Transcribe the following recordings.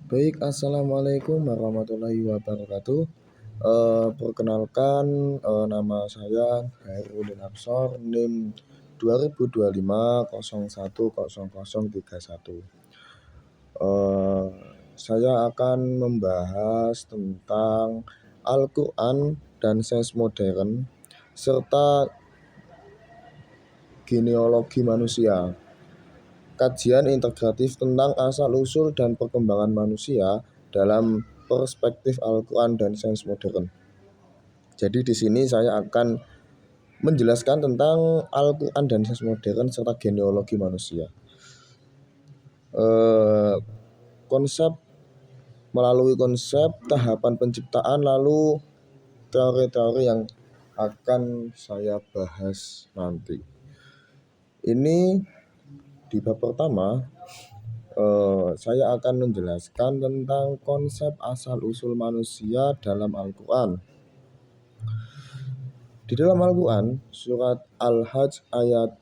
Baik, assalamualaikum warahmatullahi wabarakatuh. Perkenalkan, nama saya Hairudin Absor, NIM 2025 010031. Eh, saya akan membahas tentang Al-Quran dan sains modern serta genealogi manusia. Kajian integratif tentang asal-usul dan perkembangan manusia dalam perspektif Al-Quran dan sains modern. Jadi di sini saya akan menjelaskan tentang Al-Quran dan sains modern serta genealogi manusia. Konsep melalui konsep tahapan penciptaan, lalu teori-teori yang akan saya bahas nanti. Ini di bab pertama, saya akan menjelaskan tentang konsep asal-usul manusia dalam Al-Quran. Di dalam Al-Quran, surat Al-Hajj ayat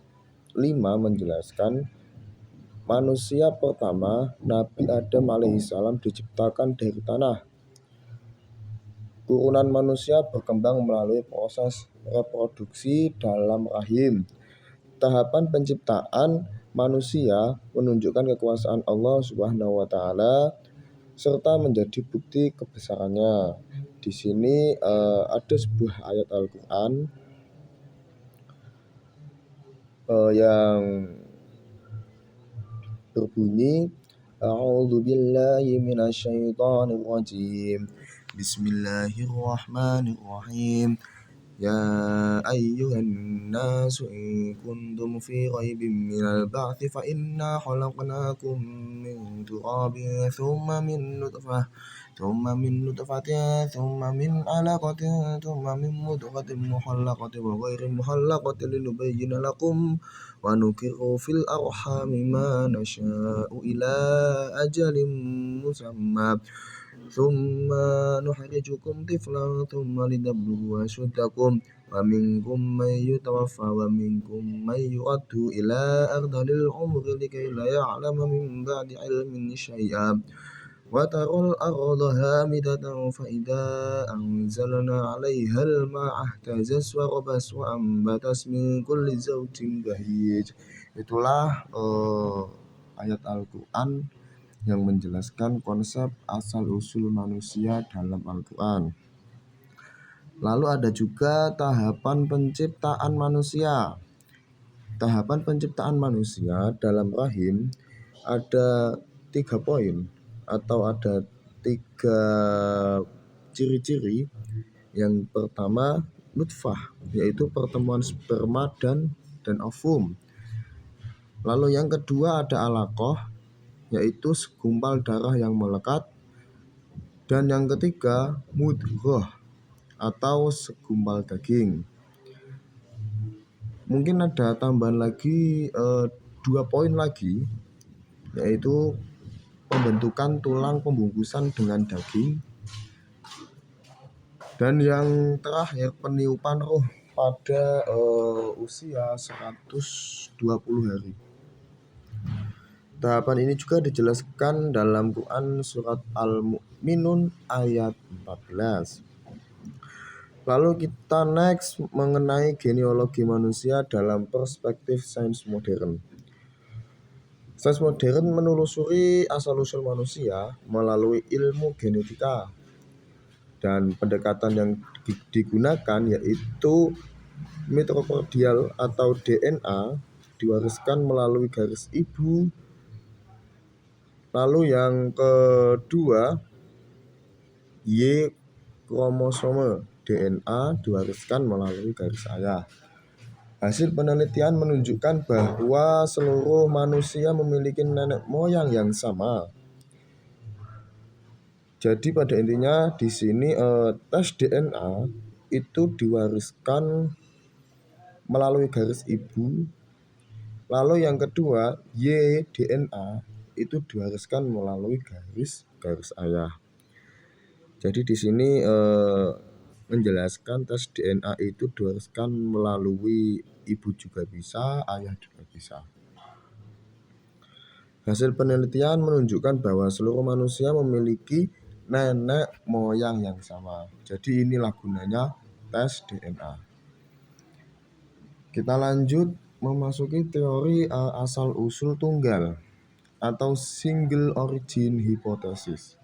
5 menjelaskan manusia pertama, Nabi Adam alaihissalam, diciptakan dari tanah. Turunan manusia berkembang melalui proses reproduksi dalam rahim. Tahapan penciptaan manusia menunjukkan kekuasaan Allah Subhanahu wa taala serta menjadi bukti kebesarannya. Di sini ada sebuah ayat Al-Quran yang berbunyi, A'udzu billahi minasyaitonir rajim. Bismillahirrahmanirrahim. Ya ayyuhan nasu in kuntum fi raibin minal ba'thi fa inna khalaqnakum min turabin thumma min nutfah thumma min nutfatin thumma min alaqatin thumma min mudghatin mukhallaqatin wa ghairi mukhallaqatin linubayyina lakum wa nuqirru fil arhami ma nasha'u ila ajalin musamma thumma nukhrijukum tiflan thumma litablugu ashuddakum wa minkum man yutawaffa wa minkum man yuraddu ila ardalil umri likay la ya'lama min ba'di ilmin syai'a wa taral arda hamidatan fa idza anzalna 'alaiha al-ma'a ihtazzat wa rabat wa ambatat min kulli zawjin bahij. Itulah ayat Al-Quran yang menjelaskan konsep asal-usul manusia dalam Al-Quran. Lalu ada juga tahapan penciptaan manusia. Tahapan penciptaan manusia dalam rahim ada 3 poin atau ada 3 ciri-ciri. Yang pertama nutfah, yaitu pertemuan sperma dan ovum. Lalu yang kedua ada alaqah, yaitu segumpal darah yang melekat. Dan yang ketiga mudghah atau segumpal daging. Mungkin ada tambahan lagi 2 poin lagi, yaitu pembentukan tulang pembungkusan dengan daging. Dan yang terakhir peniupan roh pada usia 120 hari. Tahapan ini juga dijelaskan dalam Quran surat Al-Mu'minun ayat 14. Lalu kita next mengenai genealogi manusia dalam perspektif sains modern. Sains modern menelusuri asal-usul manusia melalui ilmu genetika. Dan pendekatan yang digunakan yaitu mitokondrial atau DNA, diwariskan melalui garis ibu. Lalu yang kedua, Y kromosome DNA diwariskan melalui garis ayah. Hasil penelitian menunjukkan bahwa seluruh manusia memiliki nenek moyang yang sama. Jadi pada intinya di sini tes DNA itu diwariskan melalui garis ibu. Lalu yang kedua, Y DNA itu diwariskan melalui garis ayah. Jadi di sini menjelaskan tes DNA itu diwariskan melalui ibu juga bisa, ayah juga bisa. Hasil penelitian menunjukkan bahwa seluruh manusia memiliki nenek moyang yang sama. Jadi inilah gunanya tes DNA. Kita lanjut memasuki teori asal-usul tunggal atau single origin hypothesis.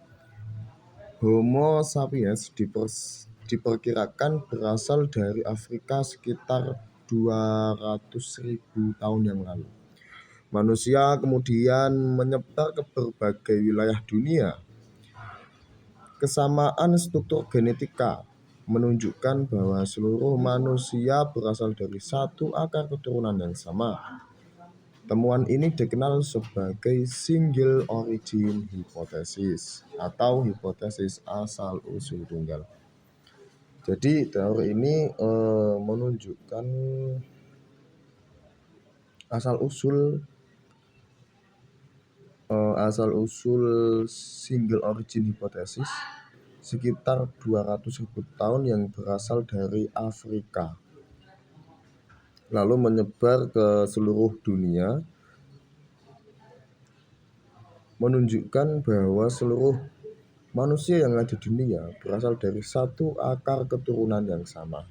Homo sapiens diperkirakan berasal dari Afrika sekitar 200.000 tahun yang lalu. Manusia kemudian menyebar ke berbagai wilayah dunia. Kesamaan struktur genetika menunjukkan bahwa seluruh manusia berasal dari satu akar keturunan yang sama. Temuan ini dikenal sebagai single origin hypothesis atau hipotesis asal-usul tunggal. Jadi teori ini menunjukkan asal-usul single origin hypothesis sekitar 200.000 tahun yang berasal dari Afrika, lalu menyebar ke seluruh dunia, menunjukkan bahwa seluruh manusia yang ada di dunia berasal dari satu akar keturunan yang sama.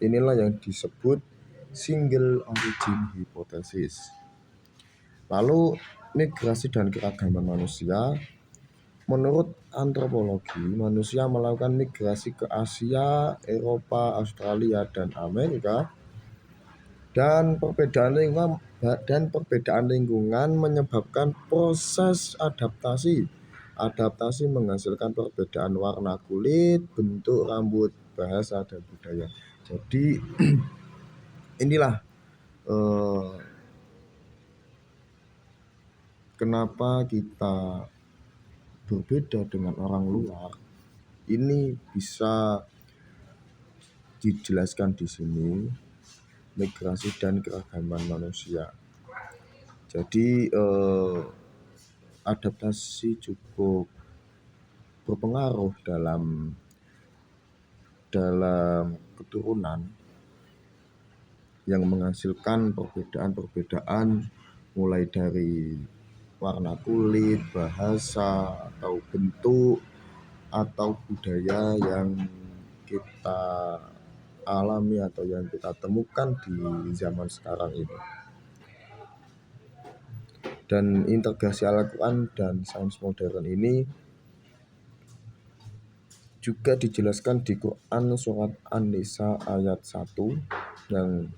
Inilah yang disebut single origin hypothesis. Lalu migrasi dan keragaman manusia. Menurut antropologi, manusia melakukan migrasi ke Asia, Eropa, Australia, dan Amerika. Dan perbedaan lingkungan menyebabkan proses adaptasi. Adaptasi menghasilkan perbedaan warna kulit, bentuk rambut, bahasa, dan budaya. Jadi inilah kenapa kita berbeda dengan orang luar. Ini bisa dijelaskan di sini, migrasi dan keragaman manusia. Jadi adaptasi cukup berpengaruh dalam keturunan yang menghasilkan perbedaan-perbedaan mulai dari warna kulit, bahasa, atau bentuk, atau budaya yang kita alami atau yang kita temukan di zaman sekarang ini. Dan integrasi Al-Quran dan sains modern ini juga dijelaskan di Quran surat An-Nisa ayat 1 yang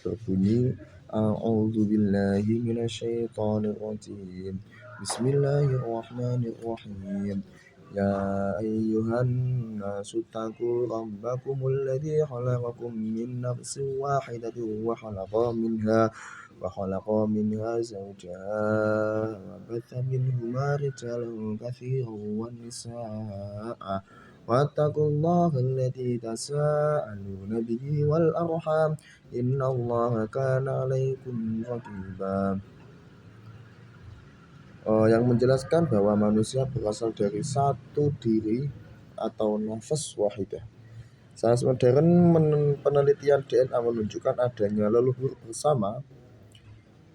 berbunyi A'udzubillahi minasyaitonirrajim. Bismillahirrahmanirrahim. Ya ayyuhan nasu taqu rabbakumul ladzi khalaqakum min nafsin wahidatin wa khalaqa minha zawjaha wa batha minhuma rijalan katsiran wan nisaa. Wattaqullaha alladzi tasaaluna bihi wal arham innallaha kana 'alaikum raqiba. Yang menjelaskan bahwa manusia berasal dari satu diri atau nafas wahidah. Sains modern penelitian DNA menunjukkan adanya leluhur bersama,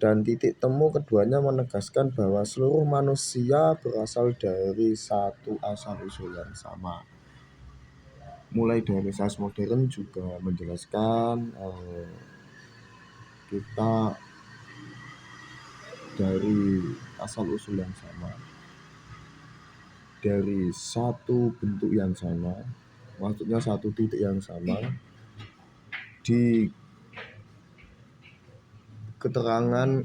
dan titik temu keduanya menegaskan bahwa seluruh manusia berasal dari satu asal-usul yang sama. Mulai dari sains modern juga menjelaskan kita dari asal-usul yang sama, dari satu bentuk yang sama, maksudnya satu titik yang sama. Di keterangan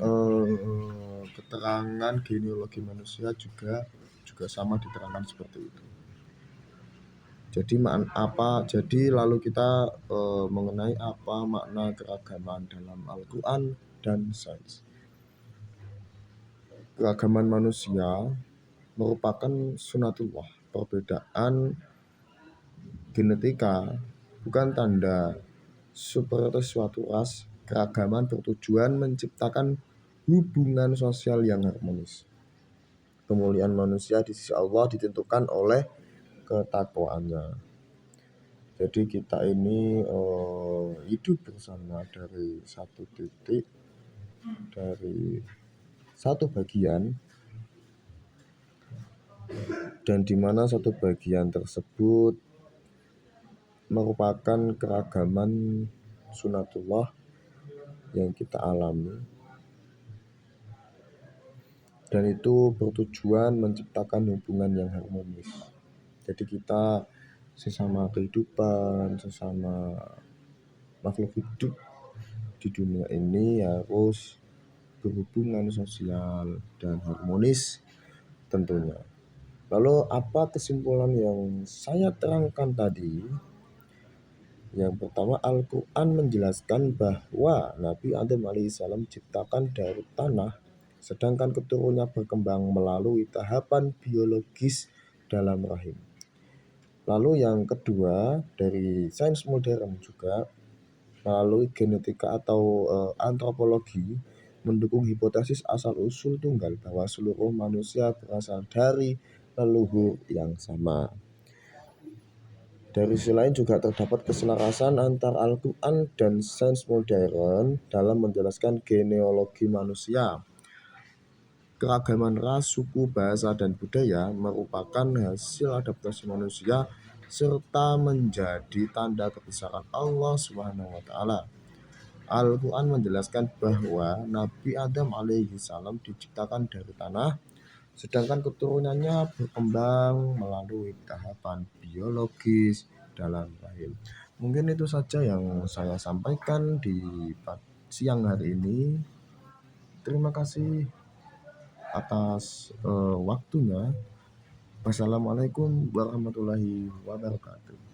genealogi manusia juga sama diterangkan seperti itu. Jadi lalu kita mengenai apa makna keragaman dalam Al-Quran dan sains. Keragaman manusia merupakan sunatullah. Perbedaan genetika bukan tanda superioritas suatu ras. Keragaman bertujuan menciptakan hubungan sosial yang harmonis. Kemuliaan manusia di sisi Allah ditentukan oleh ketakwaannya. Jadi kita ini hidup bersama dari satu titik, dari satu bagian, dan di mana satu bagian tersebut merupakan keragaman sunatullah yang kita alami, dan itu bertujuan menciptakan hubungan yang harmonis. Jadi kita sesama kehidupan, sesama makhluk hidup di dunia ini harus berhubungan sosial dan harmonis tentunya. Lalu apa kesimpulan yang saya terangkan tadi? Yang pertama, Al-Quran menjelaskan bahwa Nabi Adam alaihissalam diciptakan dari tanah, sedangkan keturunannya berkembang melalui tahapan biologis dalam rahim. Lalu yang kedua, dari sains modern juga melalui genetika atau antropologi mendukung hipotesis asal-usul tunggal bahwa seluruh manusia berasal dari leluhur yang sama. Dari sisi lain juga terdapat keselarasan antara Al-Quran dan sains modern dalam menjelaskan genealogi manusia. Keragaman ras, suku, bahasa, dan budaya merupakan hasil adaptasi manusia serta menjadi tanda kebesaran Allah Subhanahu wa taala. Al-Quran menjelaskan bahwa Nabi Adam alaihissalam diciptakan dari tanah, sedangkan keturunannya berkembang melalui tahapan biologis dalam rahim. Mungkin itu saja yang saya sampaikan di siang hari ini. Terima kasih atas waktunya. Wassalamualaikum warahmatullahi wabarakatuh.